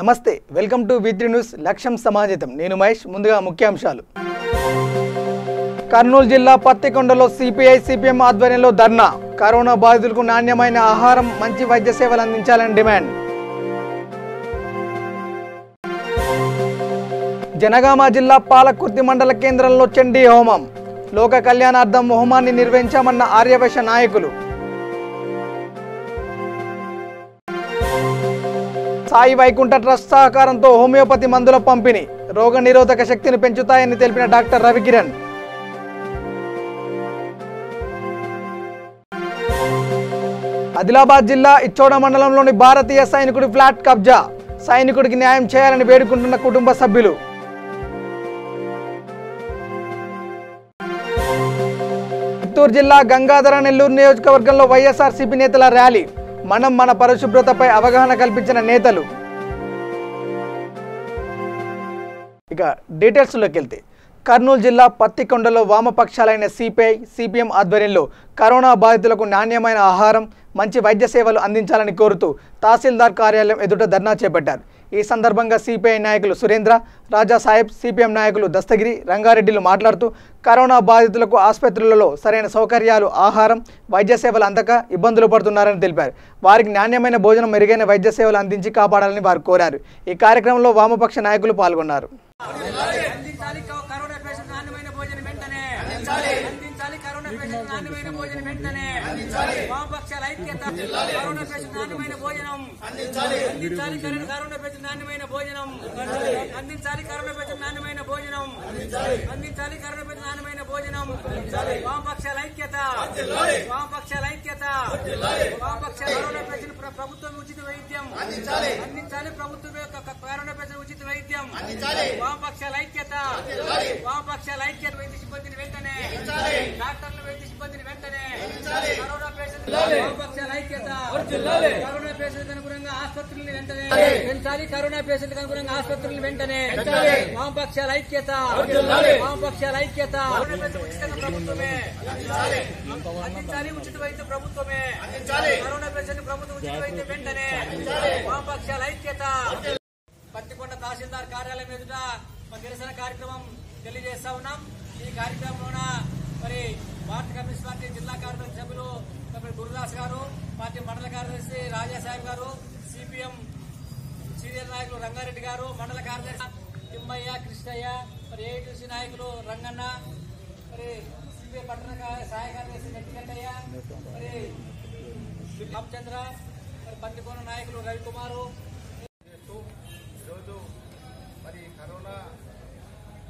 నమస్తే welcome to వి3 news లక్ష్యం సమాజం నేను మహేష్ ముందుగా ముఖ్యాంశాలు కర్నూలు జిల్లా పత్తికొండలో సిపిఐ సిపిఎం ఆధ్వర్యంలో ధర్నా కరోనా బాధితులకు నాణ్యమైన ఆహారం మంచి వైద్య సేవలు అందించాలని డిమాండ్ జనగామ జిల్లా పాలకుర్తి మండల కేంద్రంలో చండీ హోమం లోక కళ్యాణార్థం హోమాన్ని నిర్వహించామన్న ఆర్యవైశ్య నాయకులు సాయి వైకుంఠ ట్రస్ట్ సహకారంతో హోమియోపతి మందుల పంపిణీ రోగ నిరోధక శక్తిని పెంచుతాయని తెలిపిన డాక్టర్ రవికిరణ్ ఆదిలాబాద్ జిల్లా ఇచ్చోడ మండలంలోని భారతీయ సైనికుడి ఫ్లాట్ కబ్జా సైనికుడికి న్యాయం చేయాలని వేడుకుంటున్న కుటుంబ సభ్యులు చిత్తూరు జిల్లా గంగాధర నెల్లూరు నియోజకవర్గంలో వైఎస్ఆర్సీపీ నేతల ర్యాలీ మనం మన పరిశుభ్రతపై అవగాహన కల్పించిన నేతలు ఇక డీటెయిల్స్లోకి వెళ్తే కర్నూలు జిల్లా పత్తికొండలో వామపక్షాలైన సిపిఐ సిపిఎం ఆధ్వర్యంలో కరోనా బాధితులకు నాణ్యమైన ఆహారం మంచి వైద్య సేవలు అందించాలని కోరుతూ తహసీల్దార్ కార్యాలయం ఎదుట ధర్నా చేపట్టారు ఈ సందర్భంగా సిపిఐ నాయకులు సురేంద్ర రాజా సాహెబ్ సిపిఎం నాయకులు దస్తగిరి రంగారెడ్డిలు మాట్లాడుతూ కరోనా బాధితులకు ఆసుపత్రులలో సరైన సౌకర్యాలు ఆహారం వైద్య సేవలు అందక ఇబ్బందులు పడుతున్నారని తెలిపారు వారికి నాణ్యమైన భోజనం మెరుగైన వైద్య సేవలు అందించి కాపాడాలని వారు కోరారు ఈ కార్యక్రమంలో వామపక్ష నాయకులు పాల్గొన్నారు ప్రభుత్వం ఉచిత వైద్యం అందించాలి ప్రభుత్వం కరోనా పేషెంట్ ఉచిత వైద్యం వామపక్షాల ఐక్యత వామపక్షాల ఐక్యత వైద్య సిబ్బందిని వెంటనే డాక్టర్లు వైద్య సిబ్బందిని వెంటనే కరోనా పేషెంట్ వామపక్షాల ఐక్యత కరోనా పేషెంట్ అనుగుణంగా ఆసుపత్రులను వెంటనే పెంచాలి కరోనా పేషెంట్ అనుగుణంగా ఆసుపత్రులను వెంటనే వామపక్షాల ఐక్యత వామపక్షాల ఐక్యత ప్రభుత్వమే అందించాలి ఉచిత వైద్య ప్రభుత్వమే కరోనా పేషెంట్ ప్రభుత్వం ఉచిత వైద్యం వెంటనే వామపక్షాల ఐక్యత పత్తికొండ తహసీల్దార్ కార్యాలయం ఎదుట నిరసన కార్యక్రమం తెలియజేస్తా ఉన్నాం ఈ కార్యక్రమంలో మరి భారత కమ్యూనిస్ట్ పార్టీ జిల్లా కార్యదర్శి సభ్యులు గురుదాస్ గారు పార్టీ మండల కార్యదర్శి రాజాసాహెబ్ గారు సిపిఎం సీనియర్ నాయకులు రంగారెడ్డి గారు మండల కార్యదర్శి తిమ్మయ్య కృష్ణయ్య మరి ఏఐటీసీ నాయకులు రంగన్న మరి సిపిఐ పట్టణ సహాయ కార్యదర్శి నెట్టికట్టయ్య మరి రామచంద్ర మరి పత్తికొండ నాయకులు రవికుమారు ఈరోజు మరి కరోనా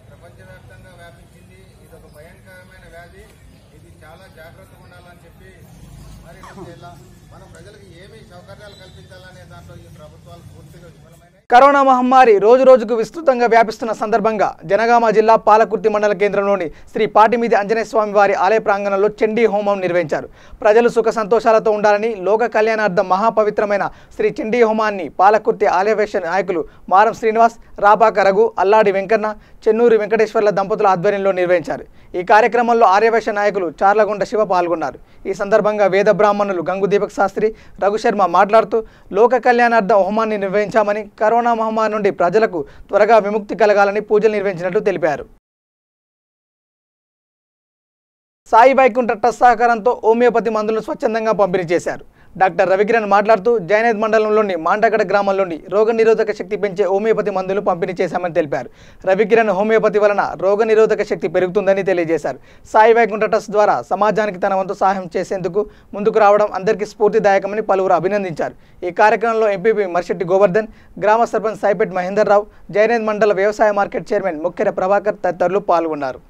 ప్రపంచవ్యాప్తంగా వ్యాపించింది ఇది ఒక భయంకరమైన వ్యాధి ఇది చాలా జాగ్రత్తగా ఉండాలని చెప్పి మరి మన ప్రజలకు ఏమి సౌకర్యాలు కల్పించాలనే దాంట్లో ఈ ప్రభుత్వాలు పూర్తిగా విఫలమైన కరోనా మహమ్మారి రోజు రోజుకు విస్తృతంగా వ్యాపిస్తున్న సందర్భంగా జనగామ జిల్లా పాలకుర్తి మండల కేంద్రంలోని శ్రీ పాటిమీది ఆంజనేయ స్వామి వారి ఆలయ ప్రాంగణంలో చండీ హోమం నిర్వహించారు ప్రజలు సుఖ సంతోషాలతో ఉండాలని లోక కళ్యాణార్థం మహాపవిత్రమైన శ్రీ చండీ హోమాన్ని పాలకుర్తి ఆలయవేశ నాయకులు మారం శ్రీనివాస్ రాపాక రఘు అల్లాడి వెంకన్న చెన్నూరి వెంకటేశ్వర్ల దంపతుల ఆధ్వర్యంలో నిర్వహించారు ఈ కార్యక్రమంలో ఆర్యవైశ్య నాయకులు చార్లగొండ శివ పాల్గొన్నారు ఈ సందర్భంగా వేద బ్రాహ్మణులు గంగు దీపక్ శాస్త్రి రఘుశర్మ మాట్లాడుతూ లోక కళ్యాణార్థం హోమాన్ని నిర్వహించామని కరోనా మహమ్మారి నుండి ప్రజలకు త్వరగా విముక్తి కలగాలని పూజలు నిర్వహించినట్లు తెలిపారు సాయి వైకుంఠ ట్రస్ట్ సహకారంతో హోమియోపతి మందులను స్వచ్ఛందంగా పంపిణీ చేశారు డాక్టర్ రవికిరణ్ మాట్లాడుతూ జైనేద్ మండలంలోని మాంటగడ గ్రామంలోని రోగ నిరోధక శక్తి పెంచే హోమియోపతి మందులు పంపిణీ చేశామని తెలిపారు రవికిరణ్ హోమియోపతి వలన రోగ నిరోధక శక్తి పెరుగుతుందని తెలియజేశారు సాయి వైకుంఠ ట్రస్ట్ ద్వారా సమాజానికి తన వంతు సహాయం చేసేందుకు ముందుకు రావడం అందరికీ స్ఫూర్తిదాయకమని పలువురు అభినందించారు ఈ కార్యక్రమంలో ఎంపీపీ మర్శెట్టి గోవర్ధన్ గ్రామ సర్పంచ్ సాయిపేట్ మహేందర్ రావు జైనేద్ మండల వ్యవసాయ మార్కెట్ చైర్మన్ ముఖ్యర ప్రభాకర్ తదితరులు పాల్గొన్నారు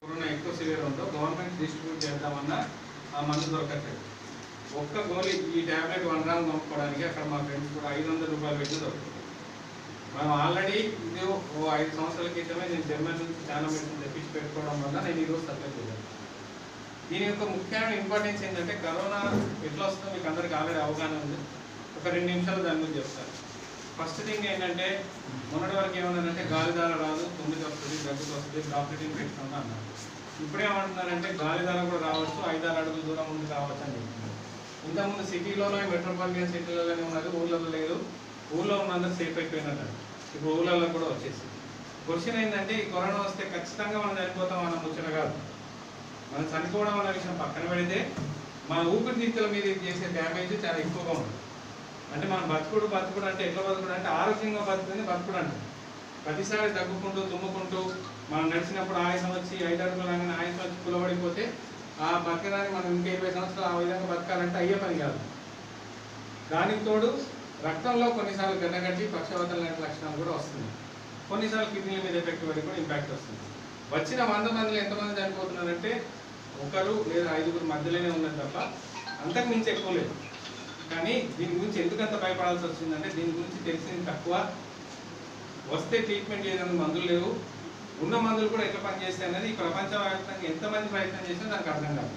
ఒక్క గోళీ ఈ ట్యాబ్లెట్ 1 గ్రామ్ కొనుక్కోవడానికి అక్కడ మా ఫ్రెండ్స్ కూడా 500 రూపాయలు పెట్టి దొరుకుతుంది మనం ఆల్రెడీ ఇది 5 సంవత్సరాల క్రితమే నేను జర్మన్ నుంచి చాలా మెడిసిన్ తెప్పించి పెట్టుకోవడం వల్ల నేను ఈరోజు సప్లై చేశాను దీని యొక్క ముఖ్యమైన ఇంపార్టెన్స్ ఏంటంటే కరోనా ఎట్లా వస్తుందో మీకు అందరికీ ఆల్రెడీ అవగాహన ఉంది ఒక 2 నిమిషాలు దాని గురించి చెప్తాను ఫస్ట్ థింగ్ ఏంటంటే మొన్నటి వరకు ఏమన్నారంటే గాలిదార రాదు తొమ్మిది వస్తుంది దగ్గుకు వస్తుంది డ్రాప్లెట్ ఇన్ఫెక్షన్ అన్నారు ఇప్పుడేమంటున్నారంటే గాలిదార కూడా రావచ్చు 5-6 అడుగుల దూరం ముందు రావచ్చు అని చెప్తున్నారు ఇంతకుముందు సిటీలోనే మెట్రోపాలిటన్ సిటీలోనే ఉన్నది ఊళ్ళో లేదు ఊళ్ళో ఉన్నందరూ సేఫ్ అయిపోయినట్టు ఇప్పుడు ఊళ్ళల్లో కూడా వచ్చేసి. క్వశ్చన్ ఏంటంటే ఈ కరోనా వస్తే ఖచ్చితంగా మనం చనిపోతాం అన్న ముచ్చట కాదు. మనం చనిపోవడం అన్న విషయం పక్కన పెడితే మన ఊపిరితిత్తుల మీద చేసే డ్యామేజ్ చాలా ఎక్కువగా ఉంది. అంటే మనం బతుకుడు అంటే ఎట్లా బతుకుడు అంటే ఆరోగ్యంగా బతుకుని బతుకుడు అంటే ప్రతిసారి తగ్గుకుంటూ తుమ్ముకుంటూ మనం నడిచినప్పుడు ఆయాసం వచ్చి 5 అడుగులు లాగానే ఆయాసం వచ్చి కులబడిపోతే ఆ బతకడానికి మనం ఇంకా 20 సంవత్సరాలు ఆ విధంగా బతకాలంటే అయ్యే పని కాదు. దానికి తోడు రక్తంలో కొన్నిసార్లు గడ్డగట్టి పక్షవాతం లాంటి లక్షణాలు కూడా వస్తున్నాయి. కొన్నిసార్లు కిడ్నీల మీద ఎఫెక్ట్ పడి కూడా ఇంపాక్ట్ వస్తుంది. వచ్చిన 100 మందిలో ఎంతమంది చనిపోతున్నారంటే 1 లేదా 5 మధ్యలోనే ఉన్నది తప్ప అంతకు మించి ఎక్కువ లేదు. కానీ దీని గురించి ఎందుకంత భయపడాల్సి వచ్చిందంటే దీని గురించి తెలిసింది తక్కువ. వస్తే ట్రీట్మెంట్ చేయడానికి మందులు లేవు. ఉన్న మందులు కూడా ఎట్లా పనిచేస్తాయి అనేది ఈ ప్రపంచవ్యాప్తంగా ఎంతమంది ప్రయత్నం చేసినా దానికి అర్థం కాదు.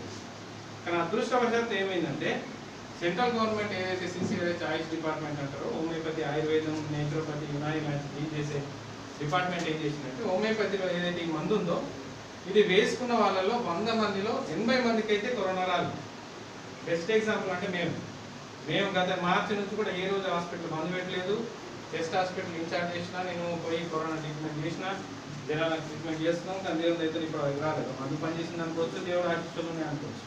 కానీ అదృష్టవశాత్తు ఏమైందంటే సెంట్రల్ గవర్నమెంట్ ఏదైతే CCRH ఆయుష్ డిపార్ట్మెంట్ అంటారో హోమియోపతి, ఆయుర్వేదం, నేచురోపతి, యునాని డీల్ చేసే డిపార్ట్మెంట్ ఏం చేసిందంటే హోమియోపతిలో ఏదైతే ఈ మందు ఉందో ఇది వేసుకున్న వాళ్ళలో 100 మందిలో 80 మందికి అయితే కరోనా రాదు. బెస్ట్ ఎగ్జాంపుల్ అంటే మేము గత మార్చి నుంచి కూడా ఏ రోజు హాస్పిటల్ బంద్ పెట్టలేదు. చెస్ట్ హాస్పిటల్ ఇన్ఛార్జ్ చేసినా, నేను పోయి కరోనా ట్రీట్మెంట్ చేసిన, జనాలకు ట్రీట్మెంట్ చేస్తున్నాం. కానీ దేవుడు అయితే ఇప్పుడు అది రాలేదు. మందు పనిచేసింది అనుకోవచ్చు, దేవుడు ఆశిస్తున్నాయి అనుకోవచ్చు.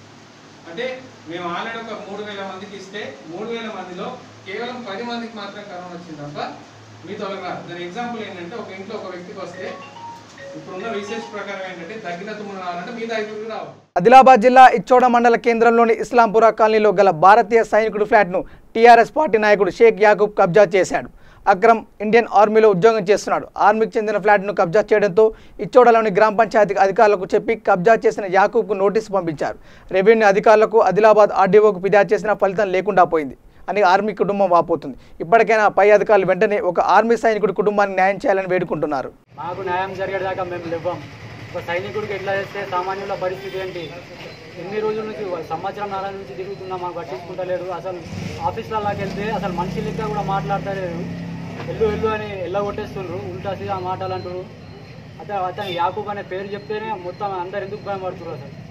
అంటే మేము ఆల్రెడీ ఒక 3000 మందికి ఇస్తే 3000 మందిలో కేవలం 10 మందికి మాత్రం కరోనా వచ్చింది తప్ప మీతో రాదు. దాని ఎగ్జాంపుల్ ఏంటంటే ఒక ఇంట్లో ఒక వ్యక్తికి వస్తే ఇప్పుడున్న రీసెర్చ్ ప్రకారం ఏంటంటే తగ్గిన తుమ్ములు రావాలంటే మిగతా 5 రావు. ఆదిలాబాద్ జిల్లా ఇచ్చోడ మండల కేంద్రంలోని ఇస్లాంపురా కాలనీలో గల భారతీయ సైనికుడి ఫ్లాట్ను టీఆర్ఎస్ పార్టీ నాయకుడు షేక్ యాకూబ్ కబ్జా చేశాడు. అక్రమ్ ఇండియన్ ఆర్మీలో ఉద్యోగం చేస్తున్నాడు. ఆర్మీకి చెందిన ఫ్లాట్ను కబ్జా చేయడంతో ఇచ్చోడలోని గ్రామ పంచాయతీ అధికారులకు చెప్పి కబ్జా చేసిన యాకూబ్కు నోటీసు పంపించారు. రెవెన్యూ అధికారులకు ఆదిలాబాద్ ఆర్డీఓకు ఫిర్యాదు చేసిన ఫలితం లేకుండా పోయింది అని ఆర్మీ కుటుంబం వాపోతుంది. ఇప్పటికైనా పై అధికారులు వెంటనే ఒక ఆర్మీ సైనికుడి కుటుంబానికి న్యాయం చేయాలని వేడుకుంటున్నారు. మాకు న్యాయం జరిగేదాకా మేము లేవ్వం. ఒక సైనికుడికి ఎట్లా చేస్తే సామాన్యుల పరిస్థితి ఏంటి? ఎన్ని రోజుల నుంచి సంవత్సరం నాలుగు నుంచి తిరుగుతున్నా మాకు పట్టించుకుంటలేడు. అసలు ఆఫీసులకి వెళ్తే అసలు మనిషి లెక్క కూడా మాట్లాడతలేరు. వెళ్ళు అని కొట్టేస్తుండ్రు. ఉల్టాసి ఆ మాటలు అంటారు. అతను యాకూబ్ అనే పేరు చెప్తేనే మొత్తం అందరు ఎందుకు భయపడుతున్నారు? అసలు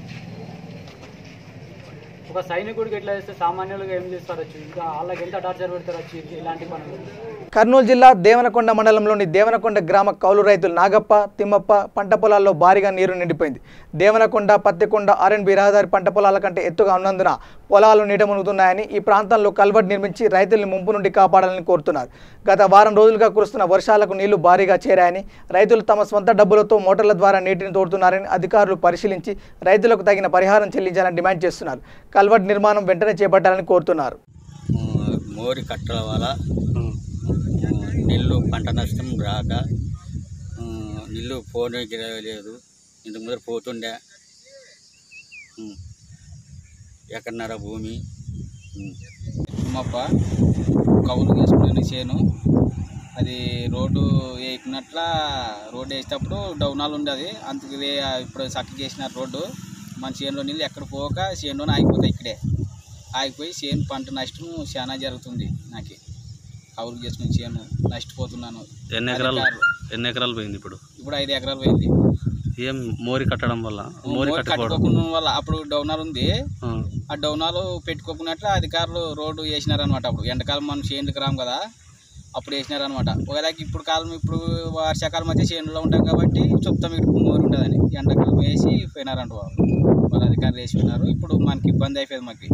ఒక సైనికుడికి ఎట్లా చేస్తే సామాన్యులుగా ఏం చేస్తారు? వచ్చి ఇంకా వాళ్ళకి ఎంత టార్చర్ పెడతారు వచ్చి ఇలాంటి పనులు. కర్నూలు జిల్లా దేవనకొండ మండలంలోని దేవనకొండ గ్రామ కౌలు రైతులు నాగప్ప, తిమ్మప్ప పంట పొలాల్లో భారీగా నీరు నిండిపోయింది. దేవనకొండ, పత్తికొండ, ఆర్ఎన్బి రహదారి పంట పొలాల కంటే ఎత్తుగా ఉన్నందున పొలాలు నీట మునుగుతున్నాయని ఈ ప్రాంతంలో కల్వర్ట్ నిర్మించి రైతుల్ని ముంపు నుండి కాపాడాలని కోరుతున్నారు. గత వారం రోజులుగా కురుస్తున్న వర్షాలకు నీళ్లు భారీగా చేరాయని, రైతులు తమ సొంత డబ్బులతో మోటార్ల ద్వారా నీటిని తోడుతున్నారని అధికారులు పరిశీలించి రైతులకు తగిన పరిహారం చెల్లించాలని డిమాండ్ చేస్తున్నారు. కల్వర్ట్ నిర్మాణం వెంటనే చేపట్టాలని కోరుతున్నారు. మోరి కట్టల వల్ల నీళ్ళు పంట నష్టం రాక నీళ్ళు పోనీకి లేదు. ఇంత ముందర పోతుండే ఎక్కడన్నర భూమి మప్ప కౌలు వేసుకునే చేను అది రోడ్డు వేసినట్ల రోడ్డు వేసేటప్పుడు డౌనాలు ఉండేది. అందుకు ఇప్పుడు చక్కగా చేసిన రోడ్డు మన చేనులో నీళ్ళు ఎక్కడ పోక చేనులోనే ఆగిపోతాయి. ఇక్కడే ఆగిపోయి చేను పంట నష్టం చాలా జరుగుతుంది. నాకు కౌలు చేసుకుని చేను నష్టపోతున్నాను. ఎన్ని ఎకరాలు పోయింది? ఇప్పుడు 5 ఎకరాలు పోయింది. ఏం మోరి కట్టడం వల్ల? మోరి కట్టుకోకుండా వల్ల అప్పుడు డౌనాలు ఉంది. ఆ డౌనాలు పెట్టుకోకున్నట్లు అధికారులు రోడ్డు వేసినారనమాట. అప్పుడు ఎండాకాలం మనం చేనులకు రాము కదా, అప్పుడు వేసినారనమాట. ఒకవేళ ఇప్పుడు వర్షాకాలం అయితే చేనులో ఉంటాం కాబట్టి చెప్తాం ఇటు మోరి ఉంటుందని. ఎండాకాలం వేసి పోయినారంట వాళ్ళ అధికారులు వేసి పోయినారు. ఇప్పుడు మనకి ఇబ్బంది అయిపోయింది మాకు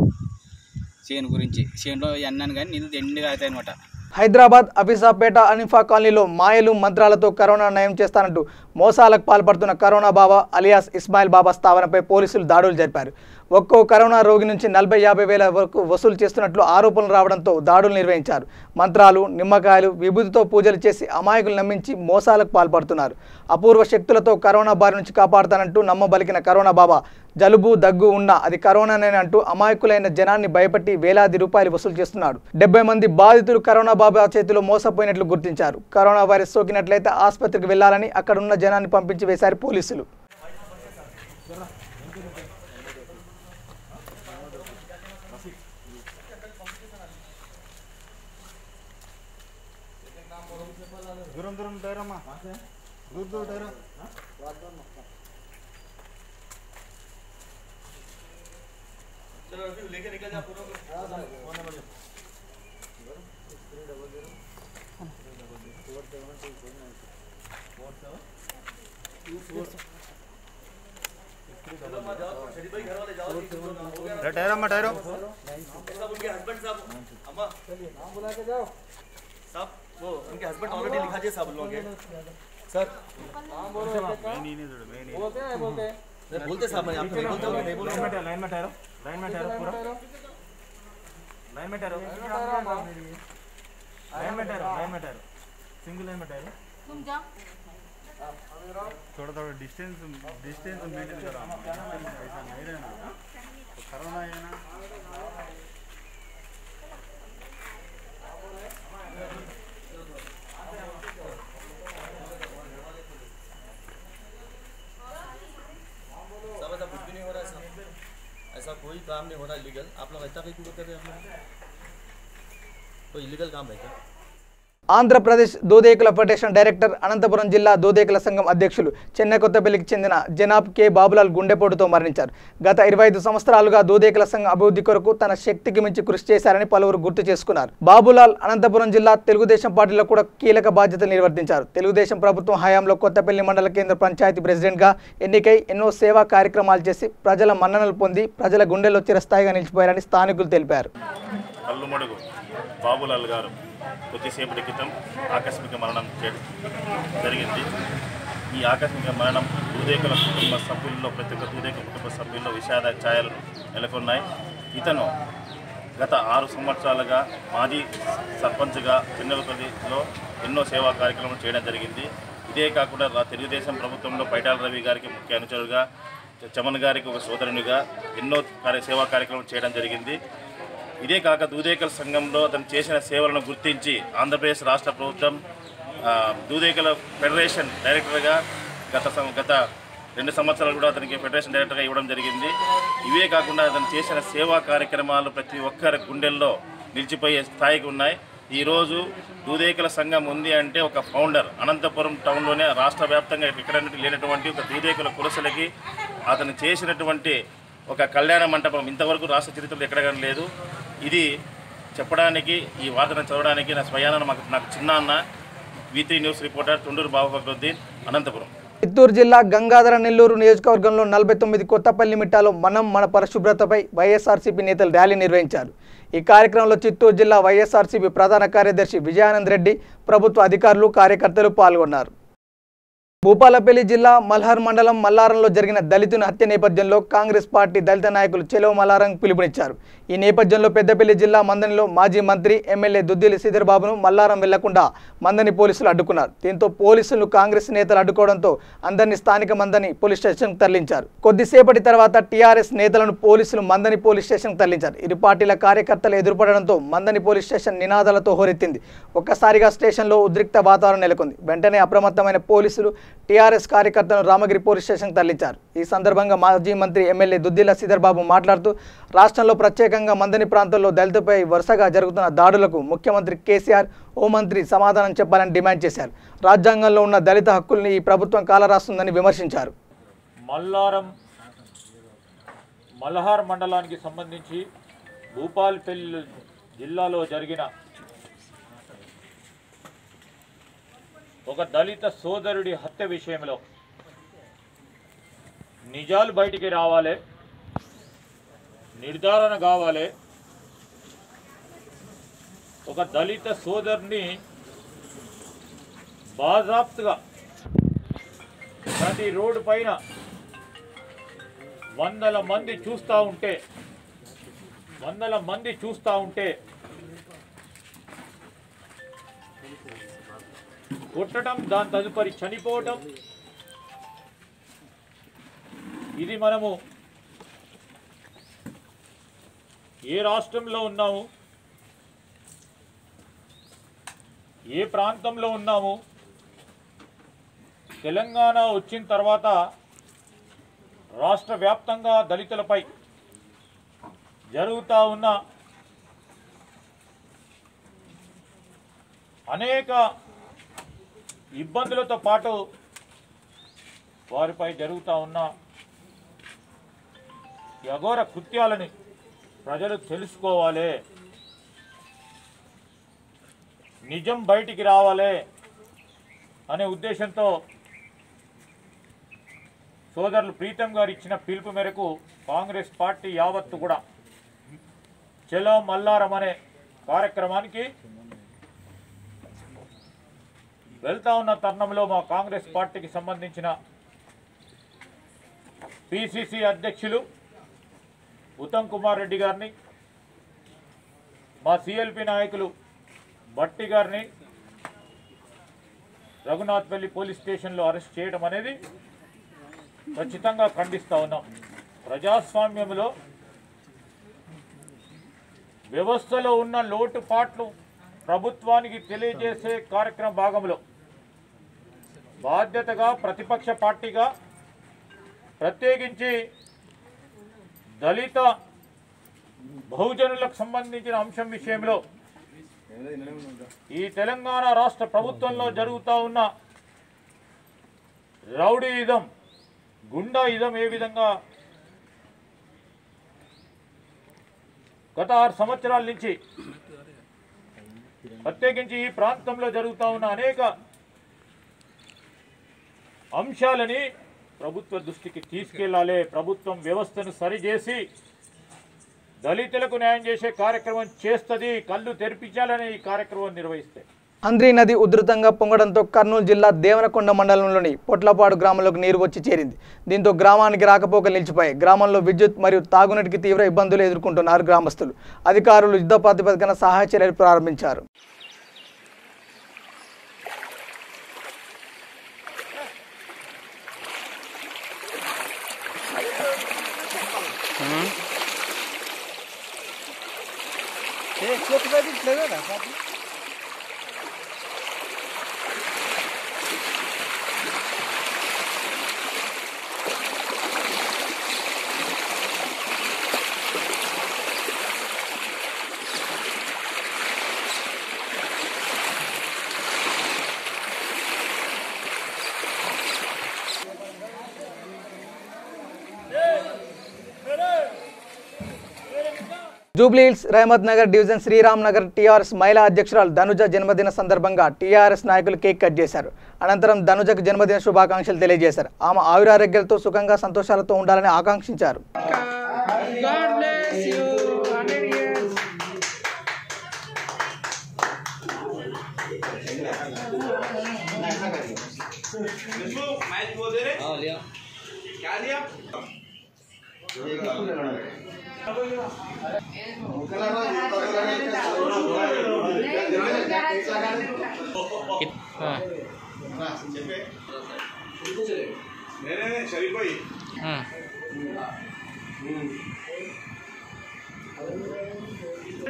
చేను గురించి. చేనులో ఎన్నాను కానీ నీళ్ళు ఎండిగా అవుతాయి అనమాట. హైదరాబాద్ అఫీసాపేట అనిఫా కాలనీలో మాయలు మంత్రాలతో కరోనా నయం చేస్తానంటూ మోసాలకు పాల్పడుతున్న కరోనా బాబా అలియాస్ ఇస్మాయిల్ బాబా స్థావరపై పోలీసులు దాడులు జరిపారు. ఒక్కో కరోనా రోగి నుంచి 40-50 వేల వరకు వసూలు చేస్తున్నట్లు ఆరోపణలు రావడంతో దాడులు నిర్వహించారు. మంత్రాలు, నిమ్మకాయలు, విభూతితో పూజలు చేసి అమాయకులు నమ్మించి మోసాలకు పాల్పడుతున్నారు. అపూర్వ శక్తులతో కరోనా బారి నుంచి కాపాడుతానంటూ నమ్మబలికిన కరోనా బాబా జలుబు, దగ్గు ఉన్నా అది కరోనానే అంటూ అమాయకులైన జనాన్ని భయపెట్టి వేలాది రూపాయలు వసూలు చేస్తున్నాడు. 70 మంది బాధితులు కరోనా బాబా చేతిలో మోసపోయినట్లు గుర్తించారు. కరోనా వైరస్ సోకినట్లయితే ఆసుపత్రికి వెళ్లాలని అక్కడున్న జనాన్ని పంపించి వేశారు పోలీసులు. ठहरो अम्मा ठहरो सब वो उनके हस्बैंड ऑलरेडी लिखा दिया सब लोग सर बोलते साहब मैं आपको नहीं बोलता हूँ नहीं बोलता लाइन में ठहरो पूरा लाइन में ठहरो सिंगल लाइन में ठहरो तुम जाओ थोड़ा डिस्टेंस मेंटेन करो ऐसा नहीं रहना तो कोरोना है ना सब ऐसा कुछ भी नहीं हो रहा है सब ऐसा कोई काम नहीं हो रहा इलीगल आप लोग ऐसा क्यों कर रहे हैं आप लोग कोई इलीगल काम है क्या ఆంధ్రప్రదేశ్ దోదేకుల ఫెడరేషన్ డైరెక్టర్ అనంతపురం జిల్లా దోదేకుల సంఘం అధ్యక్షులు చెన్నకొత్తపల్లికి చెందిన జనాబ్ కె బాబులాల్ గుండెపోటుతో మరణించారు. గత 25 సంవత్సరాలుగా దోదేకుల సంఘం అభివృద్ధి కొరకు తన శక్తికి మించి కృషి చేశారని పలువురు గుర్తు చేసుకున్నారు. బాబులాల్ అనంతపురం జిల్లా తెలుగుదేశం పార్టీలో కూడా కీలక బాధ్యతలు నిర్వర్తించారు. తెలుగుదేశం ప్రభుత్వం హయాంలో కొత్తపల్లి మండల కేంద్ర పంచాయతీ ప్రెసిడెంట్గా ఎన్నికై ఎన్నో సేవా కార్యక్రమాలు చేసి ప్రజల మన్ననలు పొంది ప్రజల గుండెల్లో చిరస్థాయిగా నిలిచిపోయారని స్థానికులు తెలిపారు. బాబులాల్ గారు కొద్దిసేపటి క్రితం ఆకస్మిక మరణం జరిగింది. ఈ ఆకస్మిక మరణం దూదేకుల కుటుంబ సభ్యుల్లో ప్రతి ఒక్క దూదేకుల కుటుంబ సభ్యుల్లో విషాద ఛాయలు నెలకొన్నాయి. ఇతను గత 6 సంవత్సరాలుగా మాజీ సర్పంచ్గా చెన్నెలపల్లిలో ఎన్నో సేవా కార్యక్రమాలు చేయడం జరిగింది. ఇదే కాకుండా తెలుగుదేశం ప్రభుత్వంలో పైటాల రవి గారికి ముఖ్య అనుచరుగా, చమన్ గారికి ఒక సోదరునిగా ఎన్నో సేవా కార్యక్రమాలు చేయడం జరిగింది. ఇదే కాక దూదేకుల సంఘంలో అతను చేసిన సేవలను గుర్తించి ఆంధ్రప్రదేశ్ రాష్ట్ర ప్రభుత్వం దూదేకుల ఫెడరేషన్ డైరెక్టర్గా గత 2 సంవత్సరాలు కూడా అతనికి ఫెడరేషన్ డైరెక్టర్గా ఇవ్వడం జరిగింది. ఇవే కాకుండా అతను చేసిన సేవా కార్యక్రమాలు ప్రతి ఒక్కరి గుండెల్లో నిలిచిపోయే స్థాయికి ఉన్నాయి. ఈరోజు దూదేకుల సంఘం ఉంది అంటే ఒక ఫౌండర్ అనంతపురం టౌన్లోనే రాష్ట్ర వ్యాప్తంగా ఎక్కడ లేనటువంటి ఒక దూదేకుల కులసులకి అతను చేసినటువంటి ఒక కళ్యాణ మంటపం ఇంతవరకు రాష్ట్ర చరిత్రలో ఎక్కడ కానీ లేదు. ఇది చెప్పడానికి ఈ వార్తను చదవడానికి నా స్వయాన నాకు చిన్న అన్న V3 న్యూస్ రిపోర్టర్ తుండూరు బాబు ఫక్రుద్దీన్, అనంతపురం. చిత్తూరు జిల్లా గంగాధర నెల్లూరు నియోజకవర్గంలో 49 కొత్తపల్లి మిట్టాలో మన పరిశుభ్రతపై వైఎస్ఆర్సీపీ నేతలు ర్యాలీ నిర్వహించారు. ఈ కార్యక్రమంలో చిత్తూరు జిల్లా వైఎస్ఆర్సీపీ ప్రధాన కార్యదర్శి విజయానంద్ రెడ్డి, ప్రభుత్వ అధికారులు, కార్యకర్తలు పాల్గొన్నారు. భూపాలపల్లి జిల్లా మల్హార్ మండలం మల్లారంలో జరిగిన దళితుని హత్య నేపథ్యంలో కాంగ్రెస్ పార్టీ దళిత నాయకులు చెలో మల్లారం పిలుపునిచ్చారు. ఈ నేపథ్యంలో పెద్దపల్లి జిల్లా మందనిలో మాజీ మంత్రి ఎమ్మెల్యే దుద్దిలి శ్రీధర్ బాబును మల్లారం వెళ్లకుండా మందని పోలీసులు అడ్డుకున్నారు. దీంతో పోలీసులు కాంగ్రెస్ నేతలు అడ్డుకోవడంతో అందరినీ స్థానిక మందని పోలీస్ స్టేషన్కు తరలించారు. కొద్దిసేపటి తర్వాత టీఆర్ఎస్ నేతలను పోలీసులు మందని పోలీస్ స్టేషన్కు తరలించారు. ఇరు పార్టీల కార్యకర్తలు ఎదురుపడడంతో మందని పోలీస్ స్టేషన్ నినాదాలతో హోరెత్తింది. ఒక్కసారిగా స్టేషన్లో ఉద్రిక్త వాతావరణం నెలకొంది. వెంటనే అప్రమత్తమైన పోలీసులు టీఆర్ఎస్ కార్యకర్తలను రామగిరి పోలీస్ స్టేషన్కు తరలించారు. ఈ సందర్భంగా మాజీ మంత్రి ఎమ్మెల్యే దుద్దిల శ్రీధర్ బాబు మాట్లాడుతూ రాష్ట్రంలో ప్రత్యేకంగా మందని ప్రాంతంలో దళితులపై వరుసగా జరుగుతున్న దాడులకు ముఖ్యమంత్రి కేసీఆర్, హోంమంత్రి సమాధానం చెప్పాలని డిమాండ్ చేశారు. రాజ్యాంగంలో ఉన్న దళిత హక్కుల్ని ఈ ప్రభుత్వం కాలరాస్తుందని విమర్శించారు. మల్హార్ మండలానికి సంబంధించి భూపాలపల్లి జిల్లాలో జరిగిన ఒక దళిత సోదరుడి హత్య విషయంలో నిజాలు బయటికి రావాలి, నిర్ధారణ కావాలి. ఒక దళిత సోదరుని బాజాప్తుగా ప్రతి రోడ్డు పైన వందల మంది చూస్తూ ఉంటే కొట్టడం, దాని తదుపరి చనిపోవటం, ఇది మనము ఏ రాష్ట్రంలో ఉన్నాము, ఏ ప్రాంతంలో ఉన్నాము, తెలంగాణ వచ్చిన తర్వాత రాష్ట్ర వ్యాప్తంగా దళితులపై జరుగుతూ ఉన్న అనేక ఇబ్బందులతో పాటు వారిపై జరుగుతూ ఉన్న అఘోర కృత్యాలని ప్రజలు తెలుసుకోవాలి, నిజం బయటికి రావాలి. అనే ఉద్దేశంతో సోదరులు ప్రీతం గారు ఇచ్చిన పిలుపు మేరకు కాంగ్రెస్ పార్టీ యావత్తు కూడా చలో మల్లారం అనే కార్యక్రమానికి వెళ్తా ఉన్న తరుణంలో మా కాంగ్రెస్ పార్టీకి సంబంధించిన పిసిసి అధ్యక్షులు ఉత్తమ్ కుమార్ రెడ్డి గారిని, మా సిఎల్పి నాయకులు భట్టి గారిని రఘునాథ్పల్లి పోలీస్ స్టేషన్లో అరెస్ట్ చేయడం అనేది ఖచ్చితంగా ఖండిస్తూ ఉన్నాం. ప్రజాస్వామ్యంలో వ్యవస్థలో ఉన్న లోటుపాట్లు ప్రభుత్వానికి తెలియజేసే కార్యక్రమ భాగంలో బాధ్యతగా ప్రతిపక్ష పార్టీగా ప్రత్యేకించి దళిత బహుజనులకు సంబంధించిన అంశం విషయంలో ఈ తెలంగాణ రాష్ట్ర ప్రభుత్వంలో జరుగుతూ ఉన్న రౌడీయిజం, గుండాయిజం ఏ విధంగా గత 6 సంవత్సరాల నుంచి ప్రత్యేకించి ఈ ప్రాంతంలో జరుగుతూ ఉన్న అనేక అంశాలని ప్రభుత్వ దృష్టికి తీసుకెళ్లాలి. ప్రభుత్వం వ్యవస్థను సరిచేసి దళితులకు న్యాయం చేసే కార్యక్రమం చేస్తుంది. కళ్ళు తెరిపించాలని ఈ కార్యక్రమం నిర్వహిస్తాయి. అంద్రీ నది ఉధృతంగా పొంగడంతో కర్నూలు జిల్లా దేవనకొండ మండలంలోని పొట్లపాడు గ్రామంలోకి నీరు వచ్చి చేరింది. దీంతో గ్రామానికి రాకపోకలు నిలిచిపోయాయి. గ్రామంలో విద్యుత్ మరియు తాగునీటికి తీవ్ర ఇబ్బందులు ఎదుర్కొంటున్నారు గ్రామస్తులు. అధికారులు యుద్ధ ప్రాతిపదికన సహాయ చర్యలు ప్రారంభించారు. Jubilee Hills Rahmat Nagar division Sriram Nagar TRS మహిళా అధ్యక్షురాలు ధనుజ జన్మదిన సందర్భంగా టీఆర్ఎస్ నాయకులు కేక్ కట్ చేశారు. అనంతరం ధనుజకు జన్మదిన శుభాకాంక్షలు తెలియజేశారు. ఆమె ఆయురారోగ్యాలతో సుఖంగా సంతోషాలతో ఉండాలని ఆకాంక్షించారు.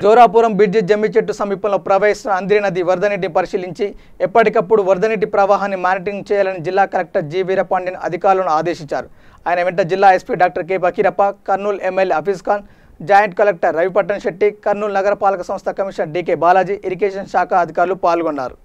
జోరాపురం బ్రిడ్జి జమ్మి చెట్టు సమీపంలో ప్రవహిస్తున్న అంద్రీ నది వరద నీటిని పరిశీలించి ఎప్పటికప్పుడు వరద నీటి ప్రవాహాన్ని మానిటరింగ్ చేయాలని జిల్లా కలెక్టర్ జి వీరపాండ్యన్ అధికారులను ఆదేశించారు. ఆయన వెంట జిల్లా SP doctor K Bakirappa, Kurnool MLA Hafeez Khan, joint collector Ravipattan Shetty, Kurnool నగరపాలక సంస్థ కమిషనర్ డికే బాలాజీ, ఇరిగేషన్ శాఖ అధికారులు పాల్గొన్నారు.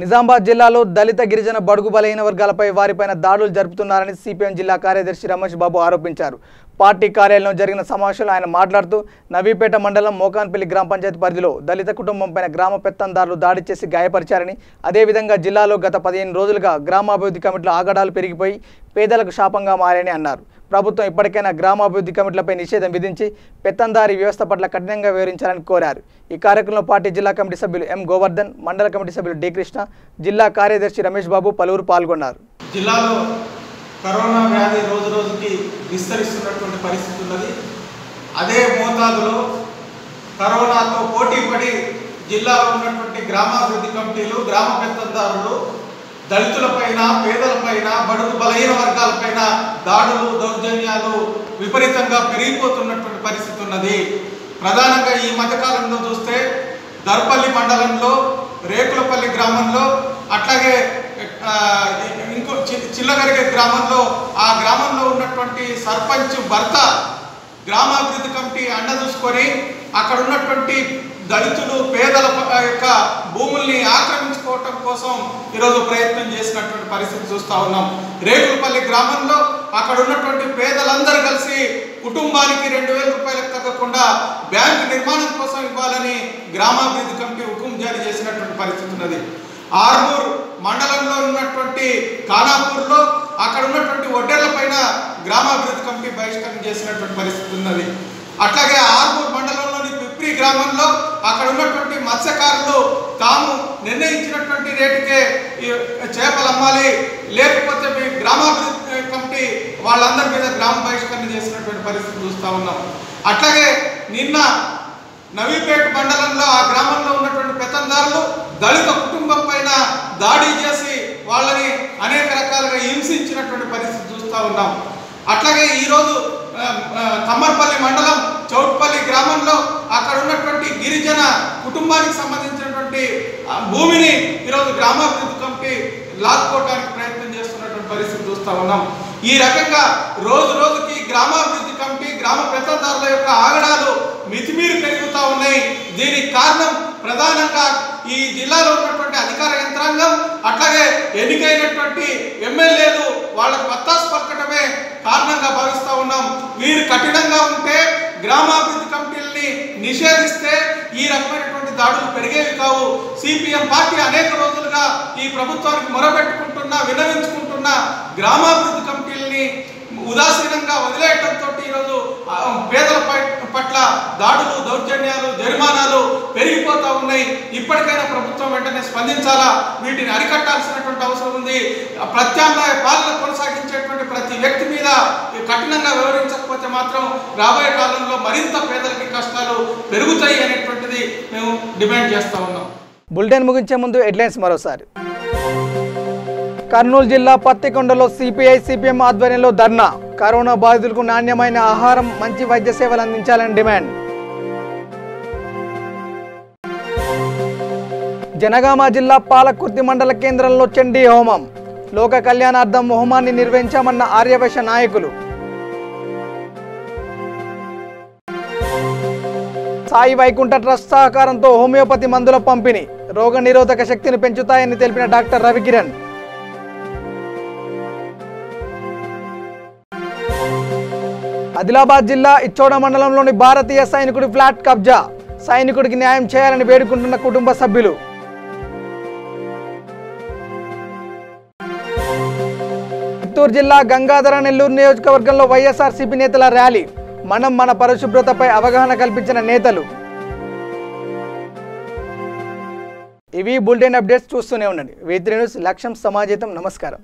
నిజామాబాద్ జిల్లాలో దళిత గిరిజన బడుగు బలహీన వర్గాలపై వారిపైన దాడులు జరుపుతున్నారని సిపిఎం జిల్లా కార్యదర్శి రమేష్ బాబు ఆరోపించారు. పార్టీ కార్యాలయంలో జరిగిన సమావేశంలో ఆయన మాట్లాడుతూ నవీపేట మండలం మోకాన్పల్లి గ్రామ పంచాయతీ పరిధిలో దళిత కుటుంబంపైన గ్రామ పెత్తందారులు దాడి చేసి గాయపరిచారని, అదేవిధంగా జిల్లాలో గత 15 రోజులుగా గ్రామాభివృద్ధి కమిటీల ఆగడాలు పెరిగిపోయి పేదలకు శాపంగా మారాయని అన్నారు. ప్రభుత్వం ఇప్పటికైనా గ్రామాభివృద్ధి కమిటీలపై నిషేధం విధించి పెత్తందారీ వ్యవస్థ పట్ల కఠినంగా వ్యవహరించాలని కోరారు. ఈ కార్యక్రమంలో పార్టీ జిల్లా కమిటీ సభ్యులు ఎం గోవర్ధన్, మండల కమిటీ సభ్యులు డి కృష్ణ, జిల్లా కార్యదర్శి రమేష్ బాబు పలువురు పాల్గొన్నారు. జిల్లాలో కరోనా వ్యాధి రోజు రోజుకి విస్తరిస్తున్నటువంటి పరిస్థితి ఉన్నది. అదే మోతాదులో కరోనాతో పోటీ పడి జిల్లాలో ఉన్నటువంటి గ్రామాభివృద్ధి కమిటీలు, గ్రామ పెత్తందారులు దళితులపైన, పేదలపైన, బడుగు బలహీన వర్గాలపైన దాడులు, దౌర్జన్యాలు విపరీతంగా పెరిగిపోతున్నటువంటి పరిస్థితి ఉన్నది. ప్రధానంగా ఈ మధ్యకాలంలో చూస్తే దర్పల్లి మండలంలో, రేకులపల్లి గ్రామంలో, అట్లాగే ఇంకో చిల్లగరిగే గ్రామంలో, ఆ గ్రామంలో ఉన్నటువంటి సర్పంచ్ భర్త గ్రామాభివృద్ధి కమిటీ అండ చూసుకొని అక్కడ ఉన్నటువంటి దళితులు, పేదల యొక్క భూముల్ని ఆక్రమించుకోవటం కోసం ఈరోజు ప్రయత్నం చేసినటువంటి పరిస్థితి చూస్తూ ఉన్నాం. రేకులపల్లి గ్రామంలో అక్కడ ఉన్నటువంటి పేదలందరూ కలిసి కుటుంబానికి 2000 రూపాయలకు తగ్గకుండా బ్యాంకు నిర్మాణం కోసం ఇవ్వాలని గ్రామాభివృద్ధి కమిటీ హుకుం జారీ చేసినటువంటి పరిస్థితి ఉన్నది. ఆర్మూర్ మండలంలో ఉన్నటువంటి ఖానాపూర్లో అక్కడ ఉన్నటువంటి ఒడ్డెర్ల పైన గ్రామాభివృద్ధి కమిటీ బహిష్కరణ చేసినటువంటి పరిస్థితి ఉన్నది. అట్లాగే ఆర్మూర్ మండలంలోని పిప్రి గ్రామంలో అక్కడ ఉన్నటువంటి మత్స్యకారులు తాము నిర్ణయించినటువంటి రేటుకే చేపలు అమ్మాలి, లేకపోతే మీ గ్రామాభివృద్ధి కమిటీ వాళ్ళందరి మీద గ్రామ బహిష్కరణ చేసినటువంటి పరిస్థితి చూస్తూ ఉన్నాం. అట్లాగే నిన్న నవీపేట మండలంలో ఆ గ్రామంలో ఉన్నటువంటి పెత్తందారులు దళిత కుటుంబం పైన దాడి చేసి వాళ్ళని అనేక రకాలుగా హింసించినటువంటి పరిస్థితి చూస్తూ ఉన్నాం. అట్లాగే ఈరోజు కమ్మర్పల్లి మండలం చౌట్పల్లి గ్రామంలో అక్కడ ఉన్నటువంటి గిరిజన కుటుంబానికి సంబంధించినటువంటి భూమిని ఈరోజు గ్రామాభివృద్ధి కమిటీ లాక్కోవడానికి ప్రయత్నం చేస్తున్నటువంటి పరిస్థితి చూస్తూ ఉన్నాం. ఈ రకంగా రోజు రోజుకి గ్రామాభివృద్ధి కమిటీ, గ్రామ పెత్తందారుల యొక్క ఆగడాలు మితిమీరి పెరుగుతూ ఉన్నాయి. దీనికి కారణం ప్రధానంగా ఈ జిల్లాలో ఉన్నటువంటి అధికార యంత్రాంగం, అట్లాగే ఎన్నికైనటువంటి ఎమ్మెల్యేలు వాళ్ళకు వత్తాసు పలకటమే కారణంగా భావిస్తూ ఉన్నాం. వీరు కఠినంగా ఉంటే, గ్రామాభివృద్ధి కమిటీలని నిషేధిస్తే ఈ రకమైనటువంటి దాడులు పెరిగేవి కావు. సిపిఎం పార్టీ అనేక రోజులుగా ఈ ప్రభుత్వానికి మొరబెట్టుకుంటున్నా, విన్నవించుకుంటున్నా గ్రామాభివృద్ధి కమిటీలని ఉదాసీనంగా వదిలేయడంతో ఈరోజు పేదల పట్ల దాడులు, దౌర్జన్యాలు, జరిమానాలు పెరిగిపోతూ ఉన్నాయి. ఇప్పటికైనా ప్రభుత్వం వెంటనే స్పందించాలా, వీటిని అరికట్టాల్సినటువంటి అవసరం ఉంది. ప్రత్యామ్నాయ పాలన కొనసాగించేటువంటి ప్రతి వ్యక్తి మీద కఠినంగా వ్యవహరించకపోతే మాత్రం రాబోయే కాలంలో మరింత పేదలకి కష్టాలు పెరుగుతాయి అనేటువంటిది మేము డిమాండ్ చేస్తూ ఉన్నాం. బులెటిన్ ముగించే ముందు హెడ్లైన్స్ మరోసారి. కర్నూలు జిల్లా పత్తికొండలో సిపిఐ సిపిఎం ఆధ్వర్యంలో ధర్నా. కరోనా బాధితులకు నాణ్యమైన ఆహారం, మంచి వైద్య సేవలు అందించాలని డిమాండ్. జనగామ జిల్లా పాలకుర్తి మండల కేంద్రంలో చండీ హోమం. లోక కళ్యాణార్థం హోమాన్ని నిర్వహించామన్న ఆర్యవైశ్య నాయకులు. సాయి వైకుంఠ ట్రస్ట్ సహకారంతో హోమియోపతి మందుల పంపిణీ. రోగ నిరోధక శక్తిని పెంచుతాయని తెలిపిన డాక్టర్ రవికిరణ్. ఆదిలాబాద్ జిల్లా ఇచ్చోడ మండలంలోని భారతీయ సైనికుడి ఫ్లాట్ కబ్జా. సైనికుడికి న్యాయం చేయాలని వేడుకుంటున్న కుటుంబ సభ్యులు. చిత్తూరు జిల్లా గంగాధర నెల్లూరు నియోజకవర్గంలో వైఎస్ఆర్సీపీ నేతల ర్యాలీ. మనం మన పరిశుభ్రతపై అవగాహన కల్పించిన నేతలు. ఇవి బులెటిన్ అప్డేట్స్. చూస్తూనే ఉండండి V3 న్యూస్. లక్ష్యం సమాజేతం. నమస్కారం.